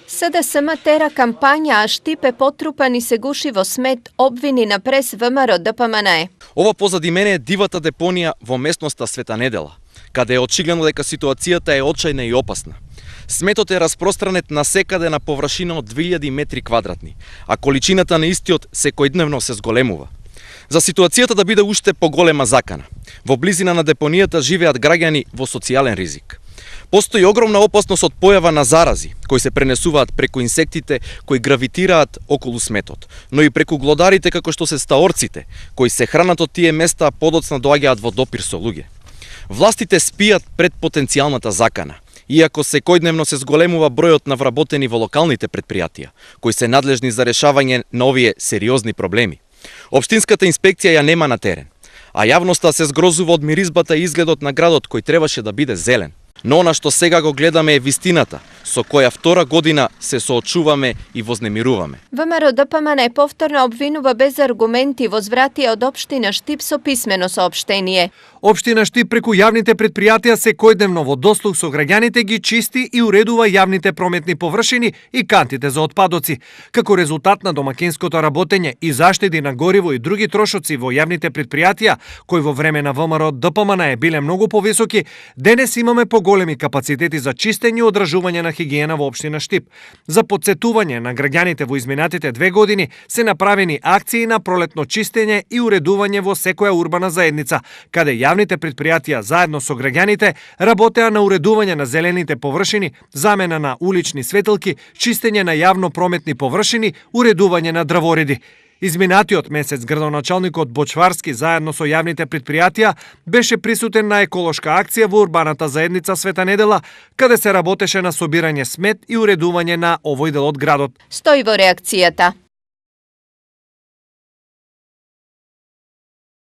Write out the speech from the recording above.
СДСМ тера кампања, а Штип е потрупан и се гуши во смет, обвини на прес ВМРО ДПМНЕ. Ова позади мене е дивата депонија во местноста Света Недела, каде е очигледно дека ситуацијата е очајна и опасна. Сметот е распространет насекаде на површина од 2000 метри квадратни, а количината на истиот секојдневно се зголемува. За ситуацијата да биде уште поголема закана, во близина на депонијата живеат граѓани во социјален ризик. Постои огромна опасност од појава на зарази, кои се пренесуваат преку инсектите кои гравитираат околу сметот, но и преку глодарите како што се стаорците, кои се хранат од тие места, а подоцна доаѓаат во допир со луѓе. Властите спијат пред потенцијалната закана, иако секојдневно се зголемува бројот на вработени во локалните претпријатија, кои се надлежни за решавање на овие сериозни проблеми. Општинската инспекција ја нема на терен, а јавноста се згрозува од миризбата и изгледот на градот кој требаше да биде зелен. Но она што сега го гледаме е вистината, со која втора година се соочуваме и вознемируваме. ВМРО ДПМНЕ повторно обвинува без аргументи возвратија од општина Штип со писмено соопштение. Општина Штип преку јавните претпријатија секојдневно во дослуг со граѓаните ги чисти и уредува јавните прометни површини и кантите за отпадоци. Како резултат на домакинското работење и заштеди на гориво и други трошоци во јавните претпријатија, кои во време на ВМРО ДПМНЕ биле многу повисоки, денес имаме поголеми капацитети за чистење и одржување на хигиена во општина Штип. За потсетување на граѓаните во изминатите 2 години се направени акции на пролетно чистење и уредување во секоја урбана заедница, каде јавните претпријатија заедно со граѓаните работеа на уредување на зелените површини, замена на улични светилки, чистење на јавно прометни површини, уредување на дрвореди. Изминатиот месец градоначалникот Бочварски заедно со јавните претпријатија беше присутен на еколошка акција во урбаната заедница Света Недела, каде се работеше на собирање смет и уредување на овој дел од градот. Стои во реакцијата.